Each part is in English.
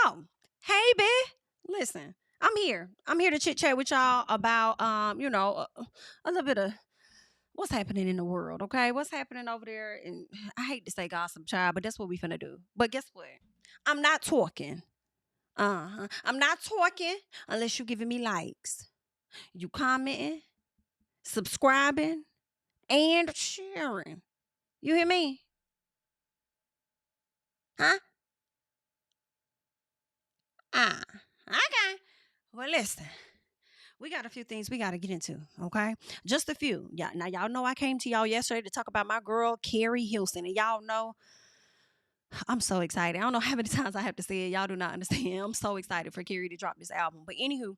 Oh, hey, B. Listen, I'm here. I'm here to chit chat with y'all about, a little bit of what's happening in the world. Okay, what's happening over there? And I hate to say gossip, child, but that's what we finna do. But guess what? I'm not talking. I'm not talking unless you giving me likes. You commenting, subscribing, and sharing. You hear me? Huh? Ah, okay. Well, listen. We got a few things we got to get into, okay? Just a few. Yeah, now y'all know I came to y'all yesterday to talk about my girl Keri Hilson, and y'all know I'm so excited. I don't know how many times I have to say it. Y'all do not understand. I'm so excited for Keri to drop this album. But anywho,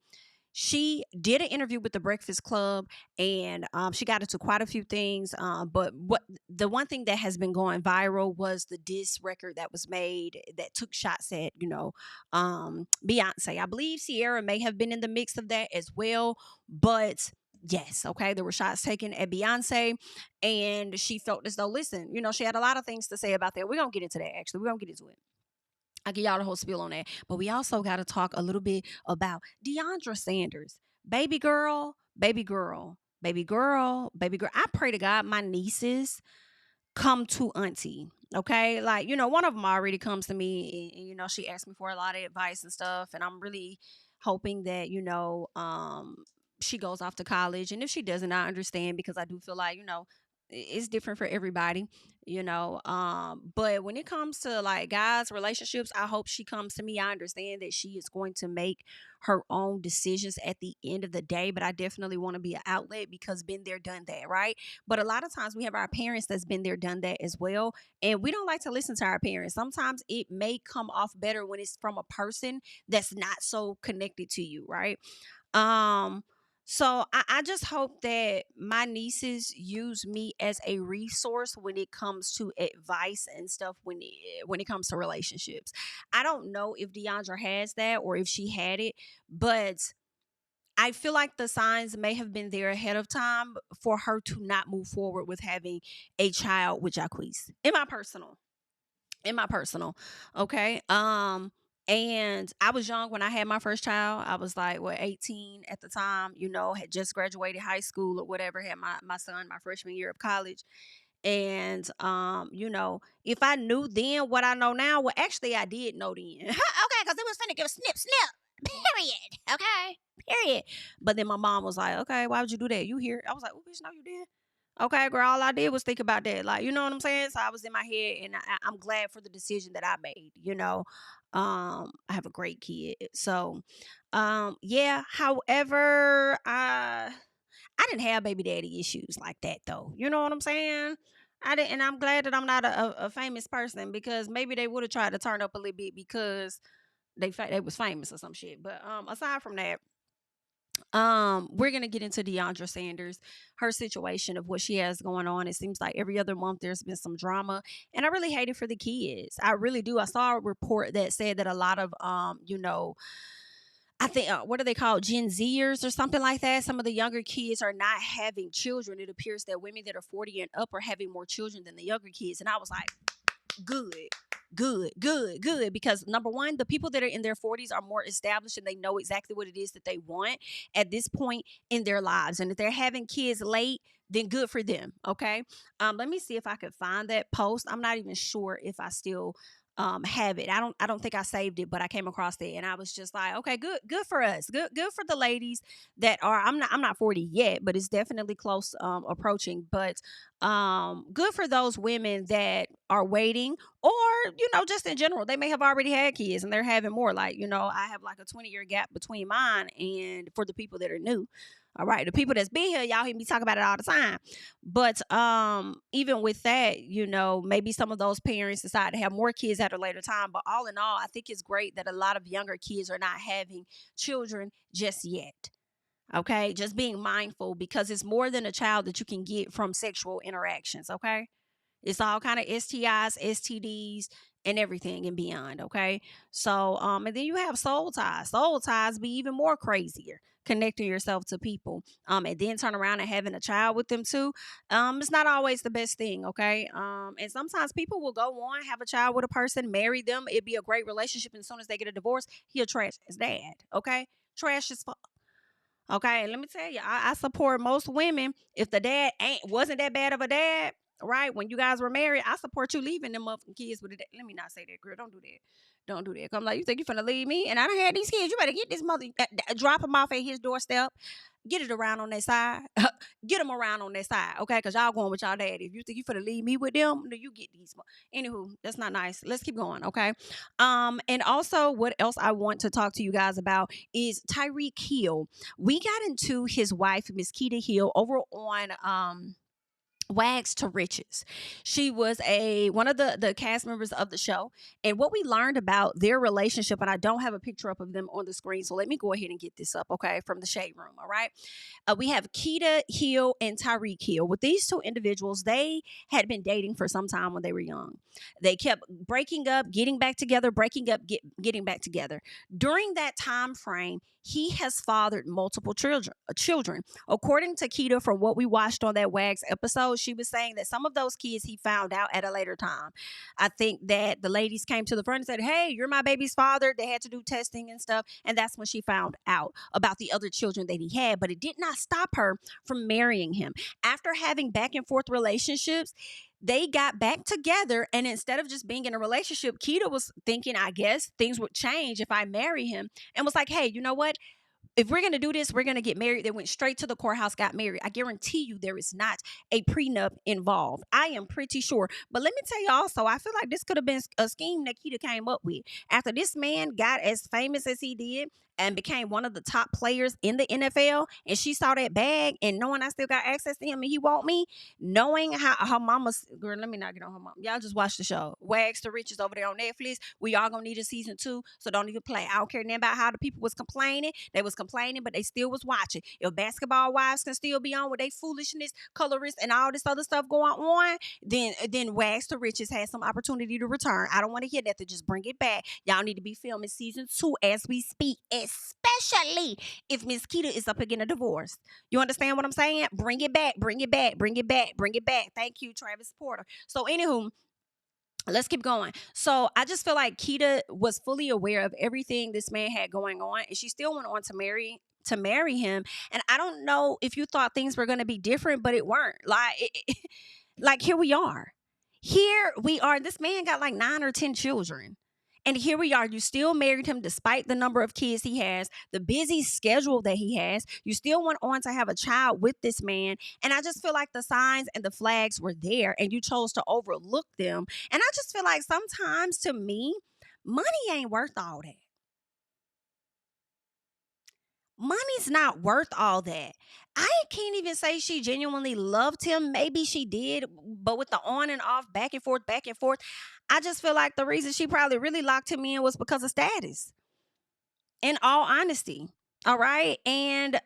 she did an interview with the Breakfast Club, and she got into quite a few things. But what the one thing that has been going viral was the diss record that was made that took shots at Beyonce. I believe Sierra may have been in the mix of that as well, but. Yes, okay. There were shots taken at Beyonce, and she felt as though, listen, she had a lot of things to say about that. We're gonna get into that. Actually, we're gonna get into it. I give y'all the whole spiel on that. But we also got to talk a little bit about Deiondra Sanders. Baby girl, baby girl, baby girl, baby girl. I pray to God my nieces come to auntie. Okay. Like, one of them already comes to me and, she asked me for a lot of advice and stuff. And I'm really hoping that, she goes off to college. And if she doesn't, I understand because I do feel like, it's different for everybody, but when it comes to like guys relationships, I hope she comes to me. I understand that she is going to make her own decisions at the end of the day, but I definitely want to be an outlet because been there, done that, right? But a lot of times we have our parents that's been there, done that as well, and we don't like to listen to our parents. Sometimes it may come off better when it's from a person that's not so connected to you, right? um so I just hope that my nieces use me as a resource when it comes to advice and stuff when it comes to relationships. I don't know if Deandra has that or if she had it, but I feel like the signs may have been there ahead of time for her to not move forward with having a child with Jacquees. In my personal, okay. And I was young when I had my first child. I was like, what, 18 at the time, had just graduated high school or whatever, had my son my freshman year of college. And if I knew then what I know now, well, actually I did know then. Okay, because it was finna give snip snip. Period. Okay. Period. But then my mom was like, okay, why would you do that? You here? I was like, oh, bitch, no, you did. Okay, girl, all I did was think about that. Like, you know what I'm saying? So I was in my head, and I'm glad for the decision that I made. I have a great kid. So, yeah. However, I didn't have baby daddy issues like that, though. You know what I'm saying? I didn't, and I'm glad that I'm not a famous person because maybe they would have tried to turn up a little bit because they was famous or some shit. But aside from that, we're gonna get into Deiondra Sanders, her situation of what she has going on. It seems like every other month there's been some drama, and I really hate it for the kids. I really do. I saw a report that said that a lot of I think what are they called, Gen Zers or something like that. Some of the younger kids are not having children. It appears that women that are 40 and up are having more children than the younger kids, and I was like, good, good, good, good. Because number one, the people that are in their 40s are more established and they know exactly what it is that they want at this point in their lives. And if they're having kids late, then good for them. Okay. Let me see if I could find that post. I'm not even sure if I still have it. I don't think I saved it, but I came across it and I was just like, okay, good for us. Good for the ladies that are I'm not 40 yet, but it's definitely close approaching. But good for those women that are waiting, or just in general, they may have already had kids and they're having more. Like, I have like a 20-year gap between mine, and for the people that are new, all right, the people that's been here, y'all hear me talk about it all the time. But even with that, maybe some of those parents decide to have more kids at a later time. But all in all, I think it's great that a lot of younger kids are not having children just yet. Okay, just being mindful because it's more than a child that you can get from sexual interactions. Okay, it's all kind of STIs, STDs, and everything and beyond. Okay. So, and then you have soul ties. Soul ties be even more crazier, connecting yourself to people, and then turn around and having a child with them too. It's not always the best thing. Okay. And sometimes people will go on, have a child with a person, marry them. It'd be a great relationship. And as soon as they get a divorce, he'll trash his dad. Okay. Trash as fuck. Okay, and let me tell you, I support most women. If the dad wasn't that bad of a dad, right? When you guys were married, I support you leaving them motherfucking kids with a dad. Let me not say that, girl. Don't do that. Don't do that. Come like you think you finna leave me, and I done had these kids. You better get this mother, drop him off at his doorstep. Get it around on that side. Get them around on that side, okay? Because y'all going with y'all daddy. If you think you finna leave me with them, no, you get these. Anywho, that's not nice. Let's keep going, okay? And also, what else I want to talk to you guys about is Tyreek Hill. We got into his wife, Miss Keeta Hill, over on Wags to Riches. She was one of the cast members of the show, and what we learned about their relationship, and I don't have a picture up of them on the screen, so let me go ahead and get this up, okay, from the shade room. All right, we have Keeta Hill and Tyreek Hill. With these two individuals, they had been dating for some time when they were young. They kept breaking up, getting back together, breaking up, getting back together. During that time frame, he has fathered multiple children. According to Keeta, from what we watched on that Wags episode, she was saying that some of those kids he found out at a later time. I think that the ladies came to the front and said, "Hey, you're my baby's father." They had to do testing and stuff. And that's when she found out about the other children that he had. But it did not stop her from marrying him. After having back and forth relationships, they got back together, and instead of just being in a relationship, Keeta was thinking, I guess, things would change if I marry him, and was like, hey, you know what? If we're going to do this, we're going to get married. They went straight to the courthouse, got married. I guarantee you there is not a prenup involved. I am pretty sure. But let me tell you also, I feel like this could have been a scheme that Keeta came up with. After this man got as famous as he did and became one of the top players in the NFL, and she saw that bag and knowing I still got access to him and he want me, knowing how her mama's, girl, let me not get on her mom. Y'all just watch the show. Wags to Riches over there on Netflix. We all gonna need a season 2, so don't even play. I don't care nothing about how the people was complaining. They was complaining, but they still was watching. If Basketball Wives can still be on with they foolishness, colorists, and all this other stuff going on, then Wags to Riches has some opportunity to return. I don't want to hear that. To just bring it back. Y'all need to be filming season 2 as we speak, especially if Miss Keeta is up against a divorce. You understand what I'm saying? Bring it back, bring it back, bring it back, bring it back. Thank you, Travis Porter. So, anywho, let's keep going. So I just feel like Keeta was fully aware of everything this man had going on, and she still went on to marry him. And I don't know if you thought things were going to be different, but it weren't. Like here we are. Here we are. This man got like 9 or 10 children. And here we are. You still married him despite the number of kids he has, the busy schedule that he has. You still went on to have a child with this man. And I just feel like the signs and the flags were there and you chose to overlook them. And I just feel like sometimes to me, money ain't worth all that. Money's not worth all that. I can't even say she genuinely loved him. Maybe she did, but with the on and off, back and forth, I just feel like the reason she probably really locked him in was because of status. In all honesty. All right. And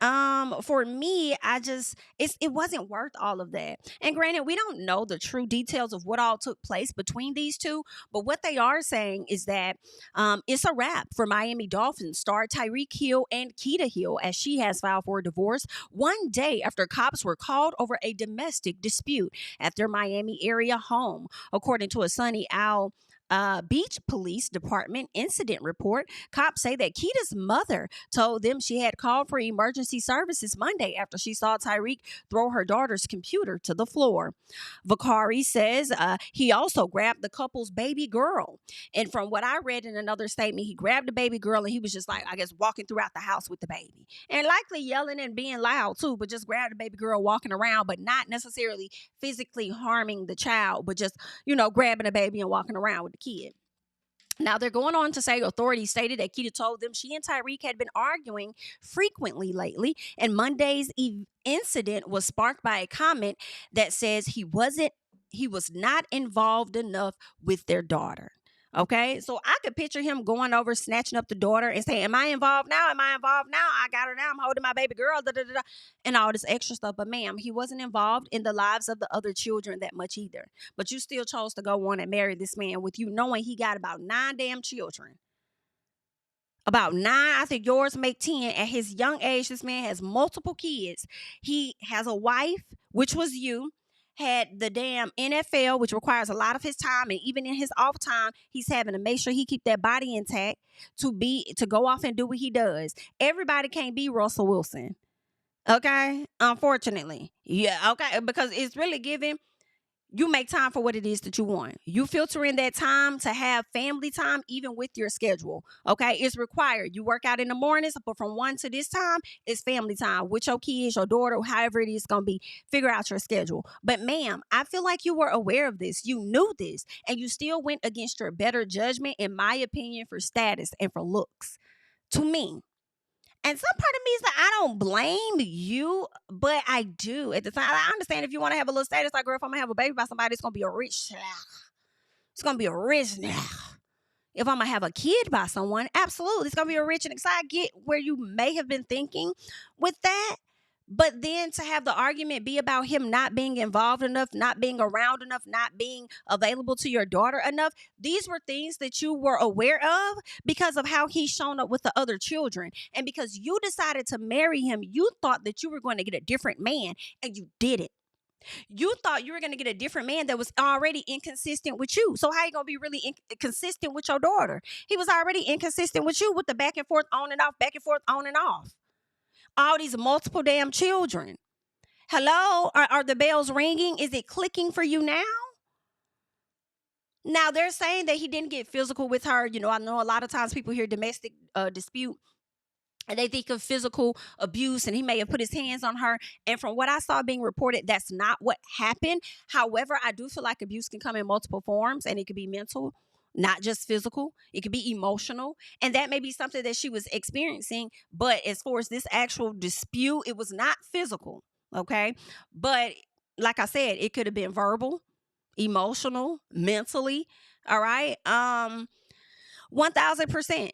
for me, it wasn't worth all of that. And granted, we don't know the true details of what all took place between these two, but what they are saying is that it's a wrap for Miami Dolphins star Tyreek Hill and Keeta Hill, as she has filed for a divorce one day after cops were called over a domestic dispute at their Miami area home. According to a Sunny Owl Beach Police Department incident report, cops say that Keeta's mother told them she had called for emergency services Monday after she saw Tyreek throw her daughter's computer to the floor. Vakari says he also grabbed the couple's baby girl. And from what I read in another statement, he grabbed the baby girl and he was just like, I guess, walking throughout the house with the baby. And likely yelling and being loud too, but just grabbed the baby girl walking around, but not necessarily physically harming the child, but just, grabbing the baby and walking around with the kid. Now, they're going on to say authorities stated that Keeta told them she and Tyreek had been arguing frequently lately, and Monday's incident was sparked by a comment that says he was not involved enough with their daughter. Okay, so I could picture him going over, snatching up the daughter and saying, am I involved now? Am I involved now? I got her now. I'm holding my baby girl, da, da, da, da, and all this extra stuff. But ma'am, he wasn't involved in the lives of the other children that much either. But you still chose to go on and marry this man with you knowing he got about 9 damn children. About 9, I think yours make 10. At his young age, this man has multiple kids. He has a wife, which was you, had the damn NFL, which requires a lot of his time, and even in his off time, he's having to make sure he keep that body intact to go off and do what he does. Everybody can't be Russell Wilson. Okay? Unfortunately. Yeah, okay. Because it's really giving. You make time for what it is that you want. You filter in that time to have family time, even with your schedule. Okay, it's required. You work out in the mornings, but from 1 to this time, it's family time with your kids, your daughter, however it is going to be. Figure out your schedule. But ma'am, I feel like you were aware of this. You knew this, and you still went against your better judgment, in my opinion, for status and for looks. To me. And some part of me is like, I don't blame you, but I do. At the time, I understand if you want to have a little status, like, girl, if I'm going to have a baby by somebody, it's going to be a rich. It's going to be a rich now. If I'm going to have a kid by someone, absolutely. It's going to be a rich and excited. I get where you may have been thinking with that. But then to have the argument be about him not being involved enough, not being around enough, not being available to your daughter enough, these were things that you were aware of because of how he's shown up with the other children. And because you decided to marry him, you thought that you were going to get a different man, and you didn't. You thought you were going to get a different man that was already inconsistent with you. So how you going to be really inconsistent with your daughter? He was already inconsistent with you with the back and forth, on and off, back and forth, on and off. All these multiple damn children. Hello? Are the bells ringing? Is it clicking for you now? Now, they're saying that he didn't get physical with her. You know, I know a lot of times people hear domestic dispute and they think of physical abuse, and he may have put his hands on her. And from what I saw being reported, that's not what happened. However, I do feel like abuse can come in multiple forms, and it could be mental, not just physical. It could be emotional. And that may be something that she was experiencing. But as far as this actual dispute, it was not physical. Okay. But like I said, it could have been verbal, emotional, mentally. All right. 1000%.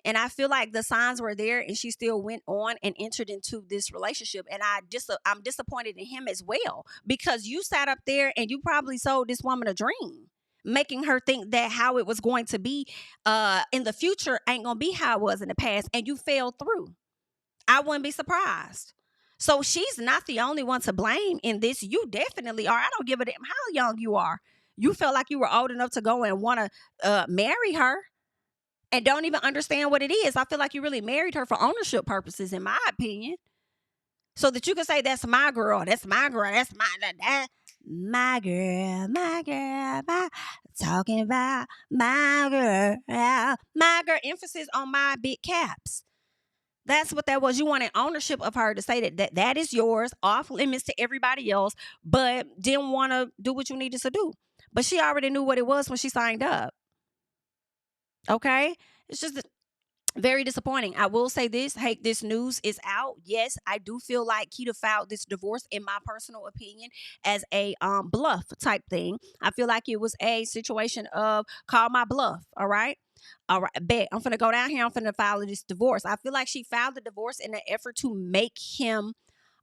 And I feel like the signs were there, and she still went on and entered into this relationship. And I'm disappointed in him as well, because you sat up there and you probably sold this woman a dream, making her think that how it was going to be in the future ain't going to be how it was in the past, and you fell through. I wouldn't be surprised. So she's not the only one to blame in this. You definitely are. I don't give a damn how young you are. You felt like you were old enough to go and want to marry her and don't even understand what it is. I feel like you really married her for ownership purposes, in my opinion. So that you can say, that's my girl, that's my girl, that's my girl, talking about my girl, emphasis on my big caps. That's what that was. You wanted ownership of her, to say that is yours, off limits to everybody else, but didn't want to do what you needed to do. But she already knew what it was when she signed up. Okay? It's just very disappointing. I will say this. Hey, this news is out. Yes, I do feel like Keeta filed this divorce, in my personal opinion, as a bluff type thing. I feel like it was a situation of call my bluff. All right. All right, bet. I'm finna go down here. I'm finna file this divorce. I feel like she filed the divorce in an effort to make him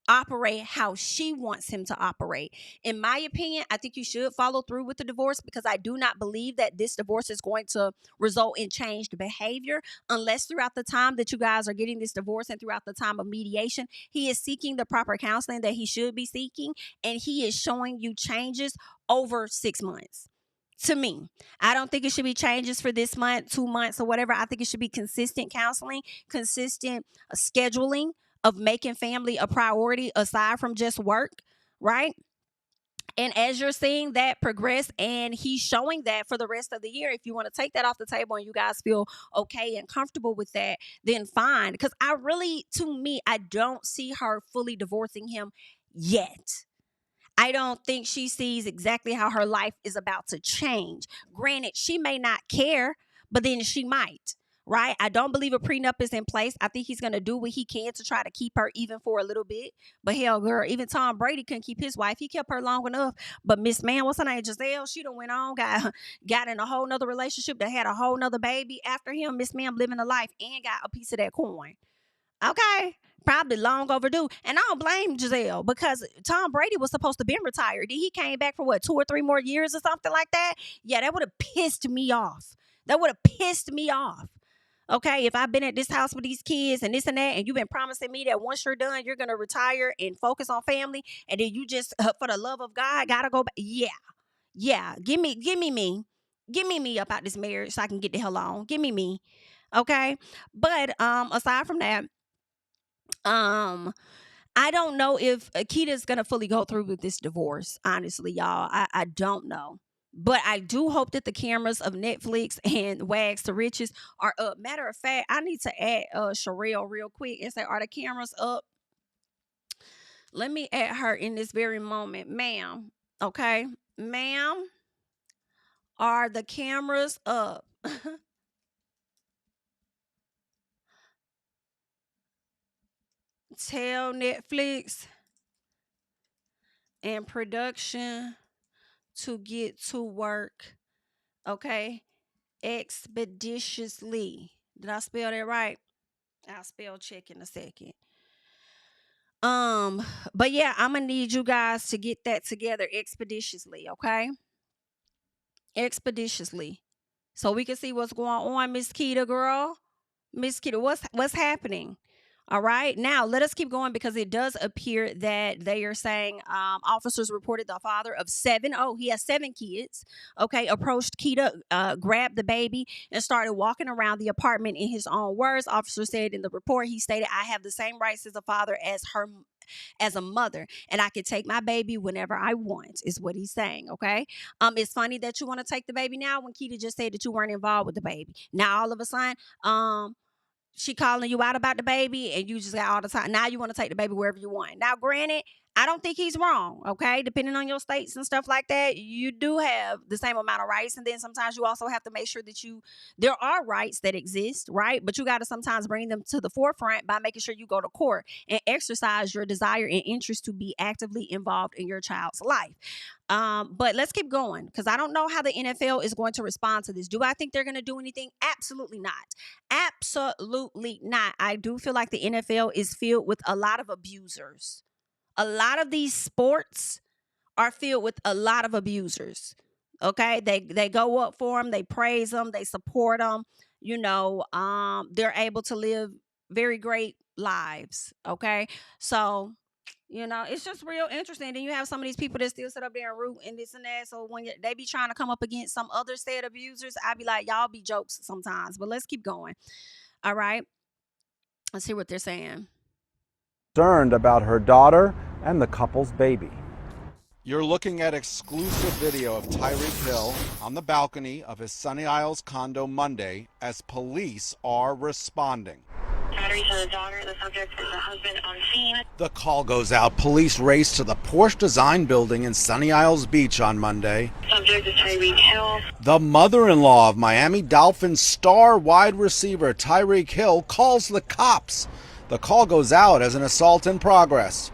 operate how she wants him to operate. In my opinion, I think you should follow through with the divorce, because I do not believe that this divorce is going to result in changed behavior, unless throughout the time that you guys are getting this divorce and throughout the time of mediation, he is seeking the proper counseling that he should be seeking, and he is showing you changes over 6 months. To me, I don't think it should be changes for this month, 2 months, or whatever. I think it should be consistent counseling, consistent scheduling of making family a priority aside from just work, right? And as you're seeing that progress, and he's showing that for the rest of the year, if you want to take that off the table and you guys feel okay and comfortable with that, then fine. Because to me, I don't see her fully divorcing him yet. I don't think she sees exactly how her life is about to change. Granted, she may not care, but then she might, right? I don't believe a prenup is in place. I think he's going to do what he can to try to keep her even for a little bit. But hell, girl, even Tom Brady couldn't keep his wife. He kept her long enough. But Miss Man, what's her name? Giselle, she done went on, got in a whole nother relationship that had a whole nother baby after him. Miss Man living a life and got a piece of that coin. Okay. Probably long overdue. And I don't blame Giselle because Tom Brady was supposed to be retired. He came back for what, 2 or 3 more years or something like that? Yeah, that would have pissed me off. That would have pissed me off. Okay, if I've been at this house with these kids and this and that, and you've been promising me that once you're done, you're going to retire and focus on family, and then you just, for the love of God, got to go back. Yeah. Give me me. Give me up out this marriage so I can get the hell on. Give me me. Okay? But aside from that, I don't know if Keeta's going to fully go through with this divorce, honestly, y'all. I don't know. But I do hope that the cameras of Netflix and Wags to Riches are up. Matter of fact, I need to add Sherelle real quick and say, are the cameras up? Let me add her in this very moment. Ma'am, okay? Ma'am, are the cameras up? Tell Netflix and production to get to work, okay, expeditiously. Did I spell that right? I'll spell check in a second. But yeah, I'm gonna need you guys to get that together expeditiously, okay? Expeditiously, so we can see what's going on, Miss Keeta, girl. Miss Keeta, what's happening? All right. Now, let us keep going because it does appear that they are saying officers reported the father of 7. Oh, he has 7 kids. Okay. Approached Keeta, grabbed the baby, and started walking around the apartment in his own words. Officer said in the report, he stated, I have the same rights as a father as a mother, and I can take my baby whenever I want, is what he's saying. Okay. It's funny that you want to take the baby now when Keeta just said that you weren't involved with the baby. Now, all of a sudden, she calling you out about the baby and you just got all the time. Now you want to take the baby wherever you want. Now, granted, I don't think he's wrong, okay? Depending on your states and stuff like that, you do have the same amount of rights. And then sometimes you also have to make sure that there are rights that exist, right? But you got to sometimes bring them to the forefront by making sure you go to court and exercise your desire and interest to be actively involved in your child's life. But let's keep going because I don't know how the NFL is going to respond to this. Do I think they're going to do anything? Absolutely not. Absolutely not. I do feel like the NFL is filled with a lot of abusers. A lot of these sports are filled with a lot of abusers. Okay, they go up for them, they praise them, they support them. They're able to live very great lives. Okay, so it's just real interesting. Then you have some of these people that still sit up there and root and this and that. So when they be trying to come up against some other said abusers, I be like, y'all be jokes sometimes. But let's keep going. All right, let's hear what they're saying. Concerned about her daughter and the couple's baby. You're looking at exclusive video of Tyreek Hill on the balcony of his Sunny Isles condo Monday as police are responding. Battery to the daughter. The subject is the husband on scene. The call goes out. Police race to the Porsche Design building in Sunny Isles Beach on Monday. Subject is Tyreek Hill. The mother-in-law of Miami Dolphins star wide receiver Tyreek Hill calls the cops. The call goes out as an assault in progress.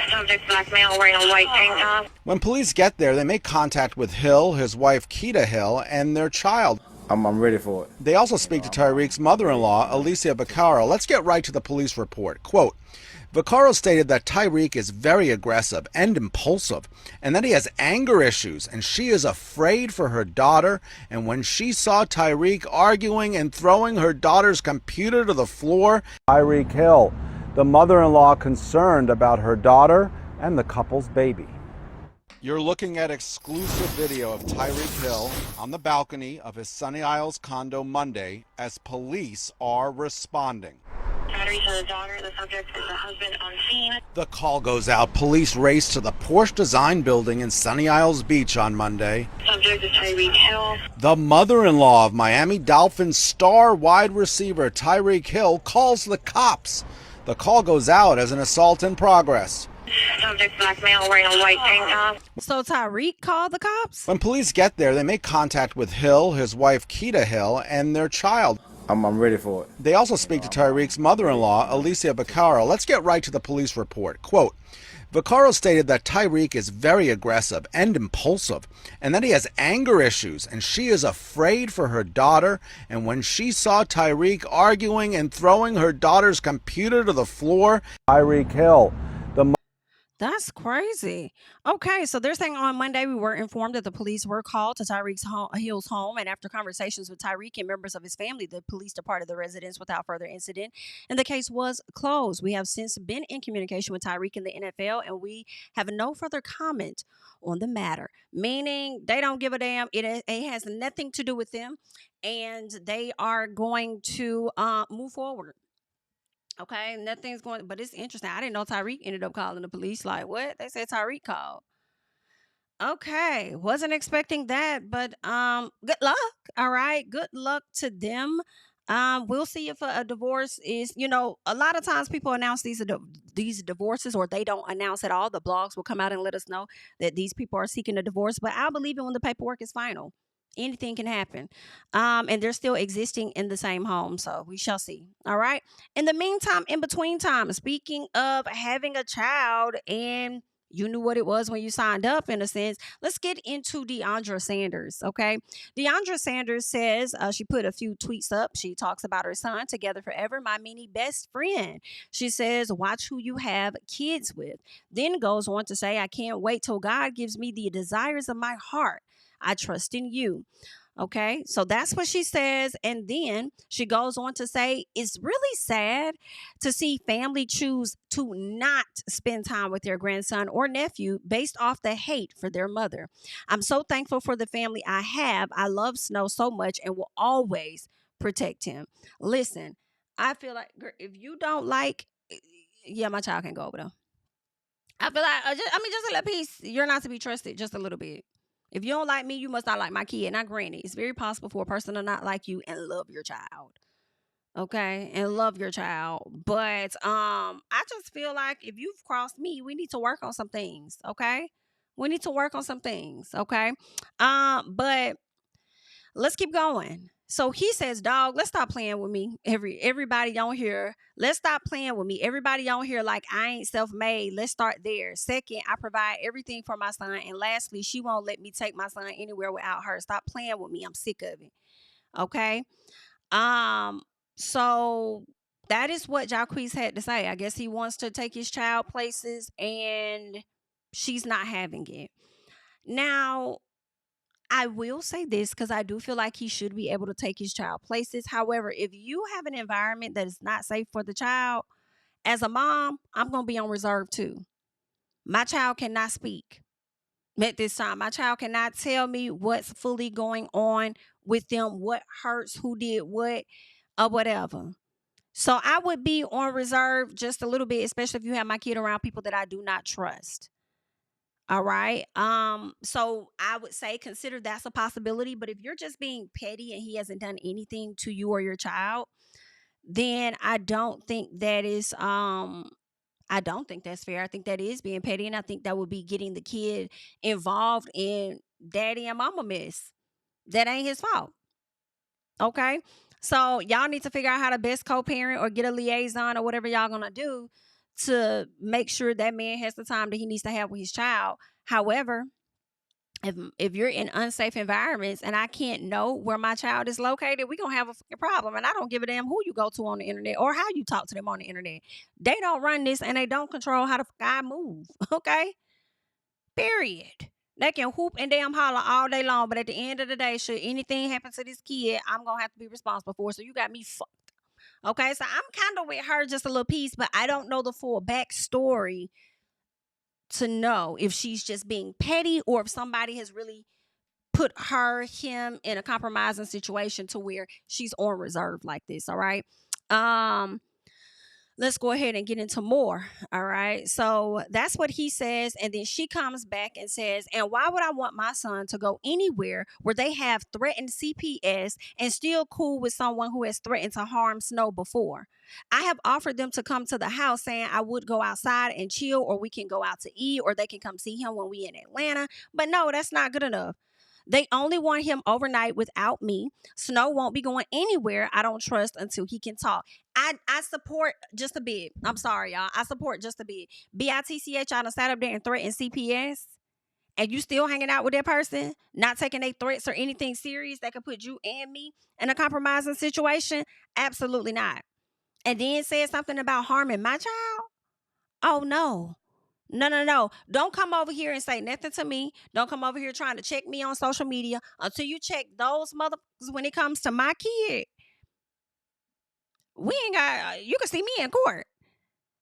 Subject black male wearing a white tank top. When police get there, they make contact with Hill, his wife Keeta Hill, and their child. I'm ready for it. They also speak to Tyreek's mother-in-law, Alicia Vaccaro. Let's get right to the police report. Quote, Vaccaro stated that Tyreek is very aggressive and impulsive, and that he has anger issues, and she is afraid for her daughter. And when she saw Tyreek arguing and throwing her daughter's computer to the floor. Tyreek Hill, the mother-in-law concerned about her daughter and the couple's baby. You're looking at exclusive video of Tyreek Hill on the balcony of his Sunny Isles condo Monday as police are responding. Battery to the daughter. The subject is the husband on scene. The call goes out. Police race to the Porsche Design building in Sunny Isles Beach on Monday. Subject is Tyreek Hill. The mother-in-law of Miami Dolphins star wide receiver Tyreek Hill calls the cops. The call goes out as an assault in progress. Subject black male wearing a white tank top. So Tyreek called the cops? When police get there, they make contact with Hill, his wife Keeta Hill, and their child. I'm ready for it. They also speak to Tyreek's mother-in-law, Alicia Vaccaro. Let's get right to the police report. Quote, Vaccaro stated that Tyreek is very aggressive and impulsive, and that he has anger issues, and she is afraid for her daughter. And when she saw Tyreek arguing and throwing her daughter's computer to the floor, Tyreek Hill, the That's crazy. Okay, so they're saying on Monday we were informed that the police were called to Hill's home, and after conversations with Tyreek and members of his family, the police departed the residence without further incident, and the case was closed. We have since been in communication with Tyreek and the NFL, and we have no further comment on the matter, meaning they don't give a damn. It has nothing to do with them, and they are going to move forward. Okay, nothing's going, but it's interesting. I didn't know Tyreek ended up calling the police. Like, what? They said Tyreek called. Okay, wasn't expecting that, but good luck. All right, good luck to them. We'll see if a divorce is. A lot of times people announce these divorces, or they don't announce at all. The blogs will come out and let us know that these people are seeking a divorce. But I believe it when the paperwork is final. Anything can happen. And they're still existing in the same home. So we shall see. All right. In the meantime, in between time, speaking of having a child, and you knew what it was when you signed up, in a sense, let's get into Deiondra Sanders. Okay. Deiondra Sanders says she put a few tweets up. She talks about her son, together forever, my mini best friend. She says, watch who you have kids with. Then goes on to say, I can't wait till God gives me the desires of my heart. I trust in you. Okay, so that's what she says. And then she goes on to say, it's really sad to see family choose to not spend time with their grandson or nephew based off the hate for their mother. I'm so thankful for the family I have. I love Snow so much and will always protect him. Listen, I feel like, if you don't like, yeah, my child can go over there. I feel like, just a little piece. You're not to be trusted, just a little bit. If you don't like me, you must not like my kid. Now, granted, it's very possible for a person to not like you and love your child. Okay, and love your child. But I just feel like if you've crossed me, we need to work on some things. Okay, we need to work on some things. Okay, but let's keep going. So he says, dog, let's stop playing with me. Everybody on here, let's stop playing with me. Everybody on here, like, I ain't self-made. Let's start there. Second, I provide everything for my son. And lastly, she won't let me take my son anywhere without her. Stop playing with me. I'm sick of it. Okay. So that is what Jacquees had to say. I guess he wants to take his child places, and she's not having it. Now, I will say this, because I do feel like he should be able to take his child places. However, if you have an environment that is not safe for the child, as a mom, I'm going to be on reserve too. My child cannot speak at this time. My child cannot tell me what's fully going on with them, what hurts, who did what, or whatever. So I would be on reserve just a little bit, especially if you have my kid around people that I do not trust. All right. So I would say consider that's a possibility. But if you're just being petty and he hasn't done anything to you or your child, then I don't think that's fair. I think that is being petty, and I think that would be getting the kid involved in daddy and mama mess. That ain't his fault. Okay. So y'all need to figure out how to best co-parent or get a liaison or whatever y'all gonna do to make sure that man has the time that he needs to have with his child. However, if you're in unsafe environments and I can't know where my child is located, we're gonna have a fucking problem. And I don't give a damn who you go to on the internet or how you talk to them on the internet. They don't run this, and they don't control how the fuck I move. Okay? Period. They can whoop and damn holler all day long, but at the end of the day, should anything happen to this kid, I'm gonna have to be responsible for it. So you got me fucked. Okay, so I'm kind of with her just a little piece, but I don't know the full backstory to know if she's just being petty or if somebody has really put him in a compromising situation to where she's on reserve like this. All right. Let's go ahead and get into more. All right. So that's what he says. And then she comes back and says, and why would I want my son to go anywhere where they have threatened CPS and still cool with someone who has threatened to harm Snow before? I have offered them to come to the house, saying I would go outside and chill, or we can go out to eat, or they can come see him when we in Atlanta. But no, that's not good enough. They only want him overnight without me. Snow won't be going anywhere I don't trust until he can talk. I support just a bit. I'm sorry, y'all. I support just a bit. BITCH, I done sat up there and threatened CPS, and you still hanging out with that person, not taking their threats or anything serious that could put you and me in a compromising situation? Absolutely not. And then said something about harming my child? Oh, no. No, no, no. Don't come over here and say nothing to me. Don't come over here trying to check me on social media until you check those motherfuckers when it comes to my kid. We ain't got, you can see me in court.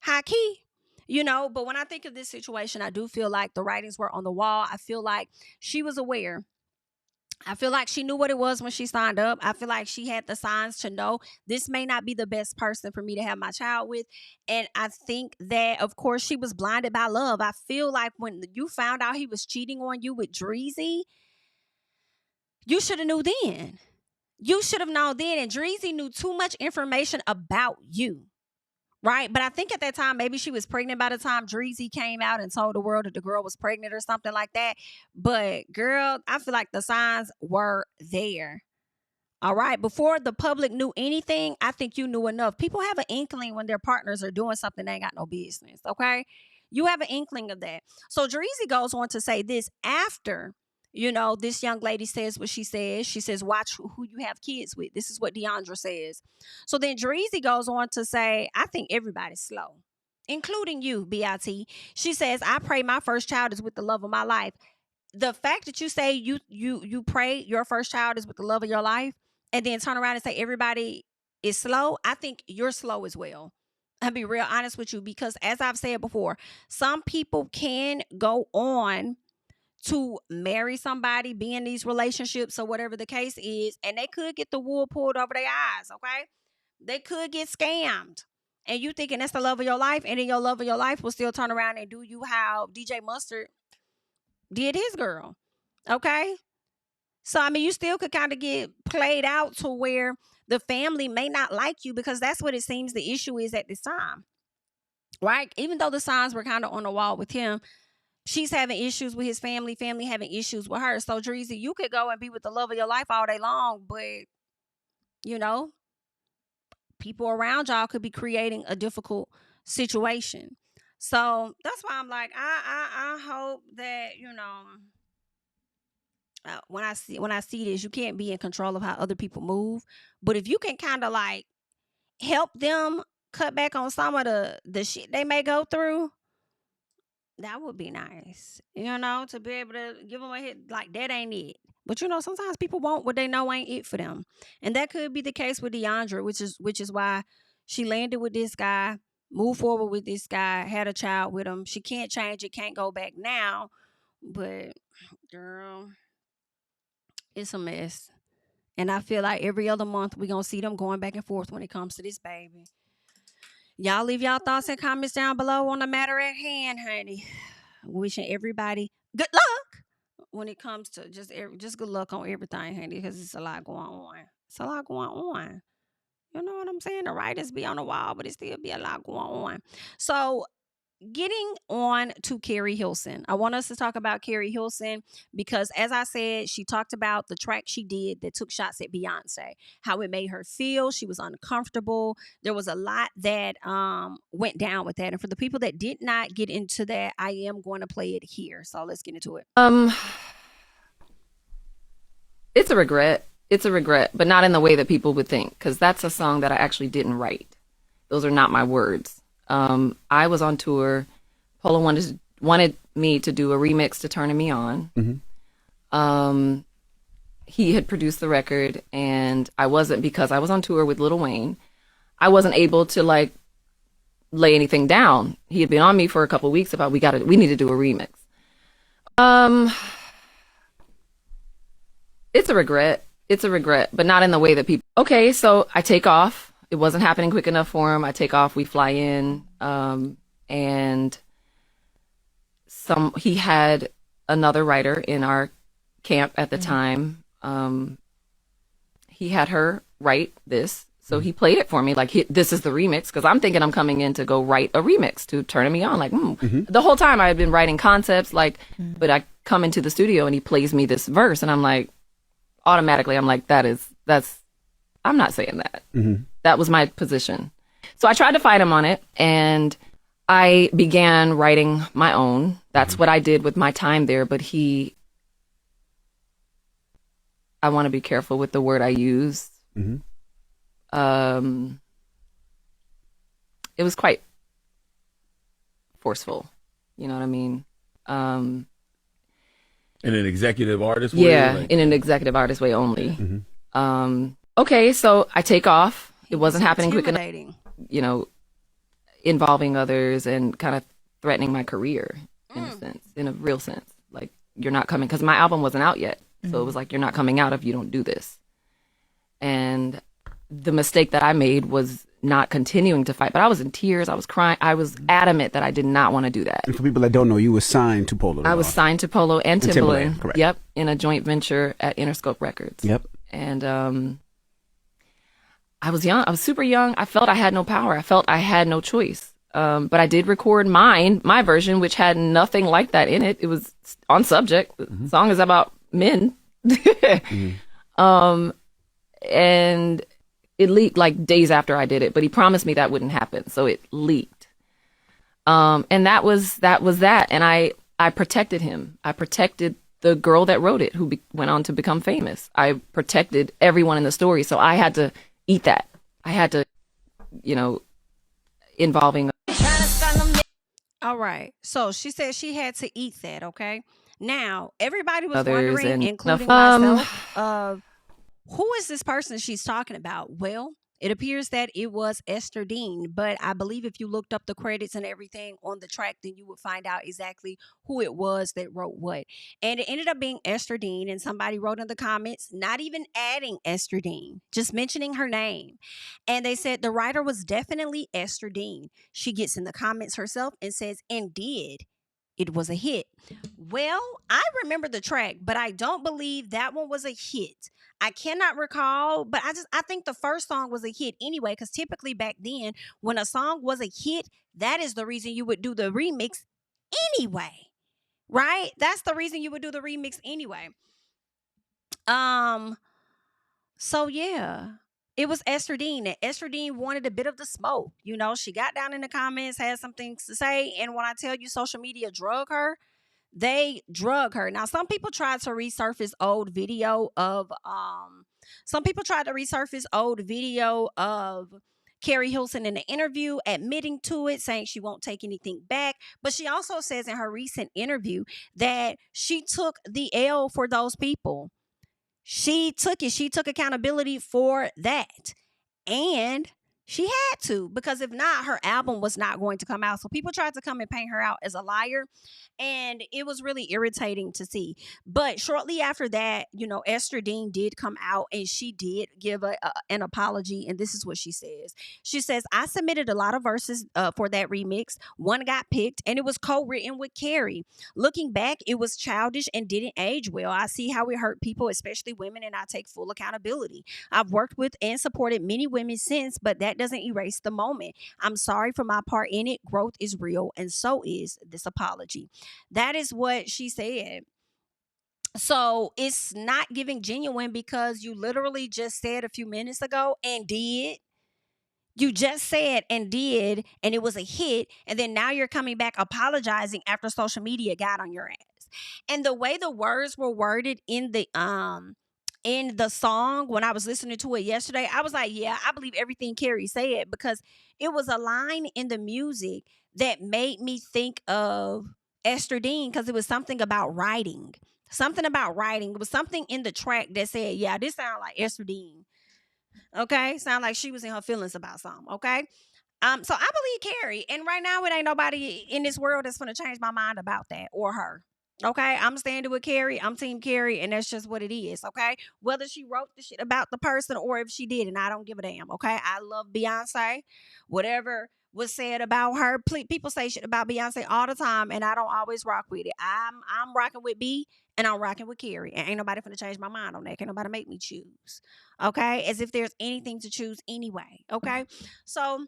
High key. But when I think of this situation, I do feel like the writings were on the wall. I feel like she was aware. I feel like she knew what it was when she signed up. I feel like she had the signs to know this may not be the best person for me to have my child with. And I think that, of course, she was blinded by love. I feel like when you found out he was cheating on you with Dreezy, you should have knew then. You should have known then. And Dreezy knew too much information about you. Right. But I think at that time, maybe she was pregnant by the time Dreezy came out and told the world that the girl was pregnant or something like that. But girl, I feel like the signs were there. All right. Before the public knew anything, I think you knew enough. People have an inkling when their partners are doing something they ain't got no business. Okay. You have an inkling of that. So Dreezy goes on to say this after, this young lady says what she says. She says, watch who you have kids with. This is what Deiondra says. So then Dreezy goes on to say, I think everybody's slow, including you, BIT. She says, I pray my first child is with the love of my life. The fact that you say you pray your first child is with the love of your life and then turn around and say everybody is slow, I think you're slow as well. I'll be real honest with you, because as I've said before, some people can go on to marry somebody, be in these relationships or whatever the case is, and they could get the wool pulled over their eyes, okay? They could get scammed. And you thinking that's the love of your life, and then your love of your life will still turn around and do you how DJ Mustard did his girl, okay? So, I mean, you still could kind of get played out to where the family may not like you, because that's what it seems the issue is at this time, right? Even though the signs were kind of on the wall with him, she's having issues with his family having issues with her. So, Dreezy, you could go and be with the love of your life all day long, but, people around y'all could be creating a difficult situation. So, that's why I'm like, I hope that, when I see this, you can't be in control of how other people move. But if you can kind of like help them cut back on some of the shit they may go through, that would be nice, to be able to give them a hit like that ain't it. But sometimes people want what they know ain't it for them, and that could be the case with Deiondra, which is why she landed with this guy, moved forward with this guy, had a child with him. She can't change it, can't go back now. But girl, it's a mess, and I feel like every other month we gonna see them going back and forth when it comes to this baby. Y'all leave y'all thoughts and comments down below on the matter at hand, honey. Wishing everybody good luck when it comes to just good luck on everything, honey, because it's a lot going on. It's a lot going on. You know what I'm saying? The writers be on the wall, but it still be a lot going on. So, getting on to Keri Hilson. I want us to talk about Keri Hilson because, as I said, she talked about the track she did that took shots at Beyonce, how it made her feel. She was uncomfortable. There was a lot that went down with that. And for the people that did not get into that, I am going to play it here. So let's get into it. It's a regret. It's a regret, but not in the way that people would think, because that's a song that I actually didn't write. Those are not my words. I was on tour. Polo wanted me to do a remix to Turning Me On. Mm-hmm. He had produced the record, and I wasn't, because I was on tour with Lil Wayne. I wasn't able to lay anything down. He had been on me for a couple of weeks about we need to do a remix. It's a regret. It's a regret, but not in the way that people. Okay, so I take off. It wasn't happening quick enough for him. I take off, we fly in, and he had another writer in our camp at the time. He had her write this So he played it for me, like, this is the remix, because I'm thinking I'm coming in to go write a remix to turn me on. Like, The whole time I had been writing concepts, like, but I come into the studio and he plays me this verse, and I'm like, automatically, I'm like, I'm not saying that. That was my position. So I tried to fight him on it, and I began writing my own. That's what I did with my time there, but I want to be careful with the word I use. It was quite forceful. You know what I mean? In an executive artist way? Yeah, in an executive artist way only. Okay, so I take off. It wasn't happening quick enough. You know, involving others and kind of threatening my career in a sense, in a real sense. Like, you're not coming, because my album wasn't out yet. So it was like, you're not coming out if you don't do this. And the mistake that I made was not continuing to fight. But I was in tears. I was crying. I was adamant that I did not want to do that. And for people that don't know, you were signed to Polo. I was signed to Polo and Timbaland. Correct. Yep, in a joint venture at Interscope Records. Yep. And I was young. I was super young. I felt I had no power. I felt I had no choice. But I did record my version, which had nothing like that in it. It was on subject. The song is about men. And it leaked like days after I did it, but he promised me that wouldn't happen. So it leaked. And that was that. And I protected him. I protected the girl that wrote it, who went on to become famous. I protected everyone in the story. So I had to eat that. I had to, involving. All right. So she said she had to eat that. Okay. Now everybody was Others wondering, and- including myself, who is this person she's talking about? Well, it appears that it was Ester Dean, but I believe if you looked up the credits and everything on the track, then you would find out exactly who it was that wrote what. And it ended up being Ester Dean, and somebody wrote in the comments, not even adding Ester Dean, just mentioning her name. And they said the writer was definitely Ester Dean. She gets in the comments herself and says, "Indeed, it was a hit." Well, I remember the track, but I don't believe that one was a hit. I cannot recall, but I think the first song was a hit anyway, because typically back then, when a song was a hit, that is the reason you would do the remix anyway, right? That's the reason you would do the remix anyway. So yeah. It was Ester Dean, and Ester Dean wanted a bit of the smoke. She got down in the comments, had some things to say, and when I tell you social media drug her, they drug her. Now, some people tried to resurface old video of Keri Hilson in the interview, admitting to it, saying she won't take anything back. But she also says in her recent interview that she took the L for those people. She took it. She took accountability for that. And she had to, because if not, her album was not going to come out. So people tried to come and paint her out as a liar, and it was really irritating to see. But shortly after that, Ester Dean did come out, and she did give an apology, and this is what she says. She says, "I submitted a lot of verses for that remix. One got picked, and it was co-written with Carrie. Looking back, it was childish and didn't age well. I see how it hurt people, especially women, and I take full accountability. I've worked with and supported many women since, but that doesn't erase the moment. I'm sorry for my part in it. Growth is real, and so is this apology." That is what she said. So it's not giving genuine, because you literally just said a few minutes ago and did. You just said and did, and it was a hit, and then now you're coming back apologizing after social media got on your ass. And the way the words were worded in the song, when I was listening to it yesterday, I was like, yeah, I believe everything Carrie said, because it was a line in the music that made me think of Ester Dean, because it was something about writing. It was something in the track that said, yeah, this sounds like Ester Dean. Okay? Sound like she was in her feelings about something. Okay? So I believe Carrie, and right now it ain't nobody in this world that's going to change my mind about that or her. Okay, I'm standing with Carrie. I'm team Carrie, and that's just what it is. Okay, whether she wrote the shit about the person or if she did, and I don't give a damn. Okay, I love Beyonce. Whatever was said about her, people say shit about Beyonce all the time, and I don't always rock with it. I'm rocking with B, and I'm rocking with Keri. And ain't nobody finna change my mind on that. Can't nobody make me choose. Okay? As if there's anything to choose anyway. Okay? So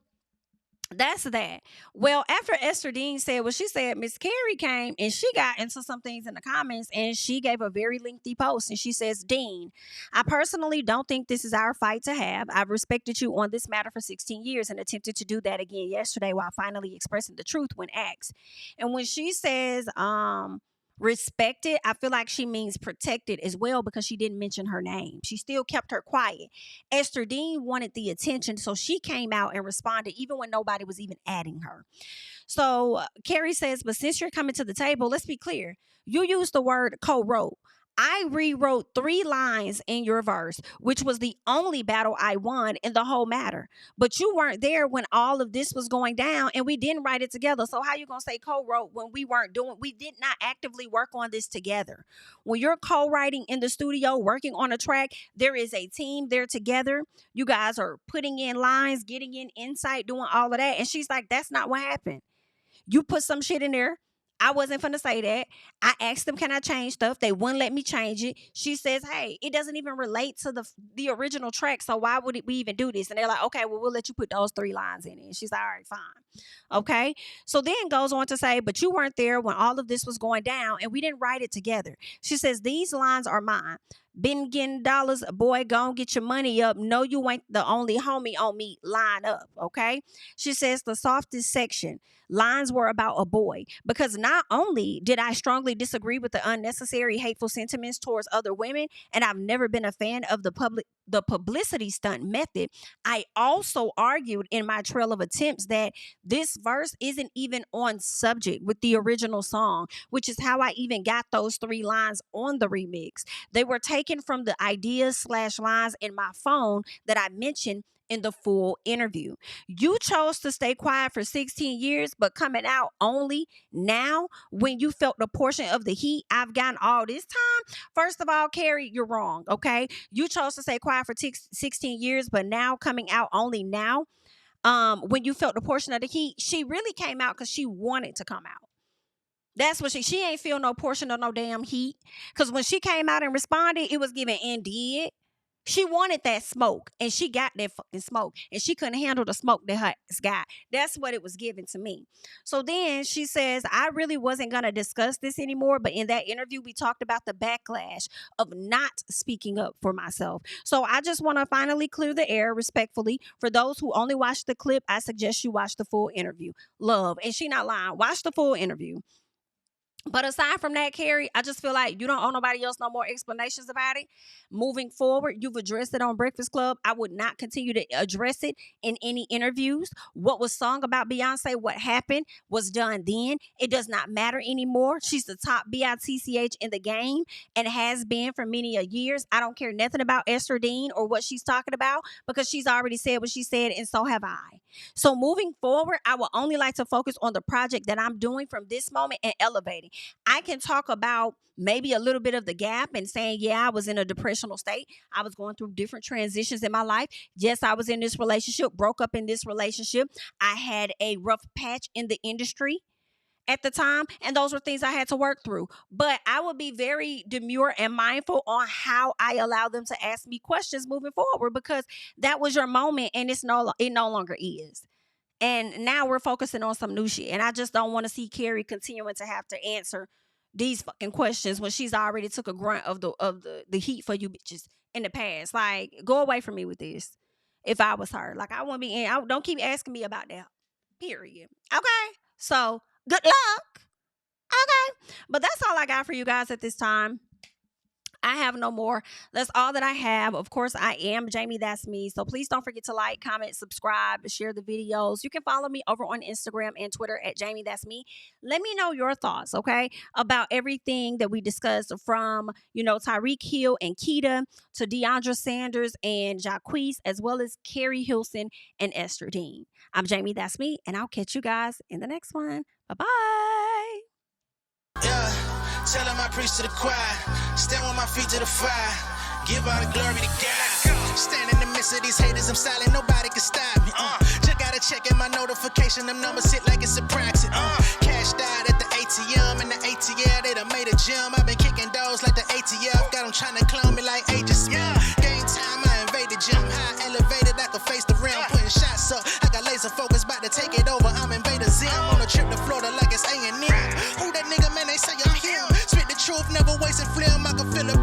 that's that. Well, after Ester Dean said what she said, Miss Keri came and she got into some things in the comments and she gave a very lengthy post. And she says, Dean, I personally don't think this is our fight to have. I've respected you on this matter for 16 years and attempted to do that again yesterday while finally expressing the truth when asked. And when she says, respected, I feel like she means protected as well because she didn't mention her name. She still kept her quiet. Ester Dean wanted the attention, so she came out and responded even when nobody was even adding her. So Keri says, but since you're coming to the table, let's be clear. You used the word co-wrote. I rewrote 3 lines in your verse, which was the only battle I won in the whole matter. But you weren't there when all of this was going down and we didn't write it together. So how you going to say co-wrote when we did not actively work on this together? When you're co-writing in the studio, working on a track, there is a team there together. You guys are putting in lines, getting in insight, doing all of that. And she's like, that's not what happened. You put some shit in there. I wasn't finna say that. I asked them, can I change stuff? They wouldn't let me change it. She says, hey, it doesn't even relate to the original track, so why would we even do this? And they're like, okay, well, we'll let you put those 3 lines in it. And she's like, all right, fine. Okay? So then goes on to say, but you weren't there when all of this was going down, and we didn't write it together. She says, these lines are mine. Been getting dollars, boy, go and get your money up. No, you ain't the only homie on me. Line up, okay? She says the softest section. Lines were about a boy. Because not only did I strongly disagree with the unnecessary hateful sentiments towards other women, and I've never been a fan of the publicity stunt method, I also argued in my trail of attempts that this verse isn't even on subject with the original song, which is how I even got those 3 lines on the remix. They were taken from the ideas/lines in my phone that I mentioned in the full interview. You chose to stay quiet for 16 years, but coming out only now when you felt the portion of the heat I've gotten all this time. First of all, Keri, you're wrong, okay? You chose to stay quiet for 16 years, but now coming out only now when you felt the portion of the heat. She really came out because she wanted to come out. That's what she ain't feel no portion of no damn heat. Because when she came out and responded, it was given and did. She wanted that smoke, and she got that fucking smoke, and she couldn't handle the smoke that her ass got. That's what it was given to me. So then she says, I really wasn't going to discuss this anymore, but in that interview, we talked about the backlash of not speaking up for myself. So I just want to finally clear the air respectfully. For those who only watch the clip, I suggest you watch the full interview. Love. And she not lying. Watch the full interview. But aside from that, Keri, I just feel like you don't owe nobody else no more explanations about it. Moving forward, you've addressed it on Breakfast Club. I would not continue to address it in any interviews. What was sung about Beyonce, what happened, was done then. It does not matter anymore. She's the top bitch in the game and has been for many a years. I don't care nothing about Ester Dean or what she's talking about because she's already said what she said, and so have I. So moving forward, I would only like to focus on the project that I'm doing from this moment and elevating. I can talk about maybe a little bit of the gap and saying, yeah, I was in a depressional state. I was going through different transitions in my life. Yes, I was in this relationship, broke up in this relationship. I had a rough patch in the industry at the time, and those were things I had to work through. But I would be very demure and mindful on how I allow them to ask me questions moving forward, because that was your moment and it no longer is. And now we're focusing on some new shit. And I just don't want to see Keri continuing to have to answer these fucking questions when she's already took a grunt of the heat for you bitches in the past. Like, go away from me with this. If I was her, like, I wouldn't be in. Don't keep asking me about that. Period. Okay. So good luck. Okay. But that's all I got for you guys at this time. I have no more. That's all that I have. Of course, I am Jami, that's me. So please don't forget to like, comment, subscribe, share the videos. You can follow me over on Instagram and Twitter at Jami, that's me. Let me know your thoughts, okay, about everything that we discussed, from, Tyreek Hill and Keeta to Deiondra Sanders and Jacquees, as well as Keri, Hilson, and Ester Dean. I'm Jami, that's me, and I'll catch you guys in the next one. Bye-bye. Yeah. Tell him I preach to the choir. Stand with my feet to the fire. Give all the glory to God. Stand in the midst of these haters, I'm silent, nobody can stop me. Just gotta check in my notification, them numbers hit like it's a practice. Cashed out at the ATM, and the ATL, they done made a gym. I've been kicking doors yeah, I've got them trying to clone me like Agent Smith. Game time, I invaded gym. High elevated, I can face the rim. Putting shots up, I got laser focus, about to take it over. I'm Invader Zim. On a trip to Florida like it's A&M. Who that nigga, man, they say I'm him. Spit the truth, never wasting film. I can feel it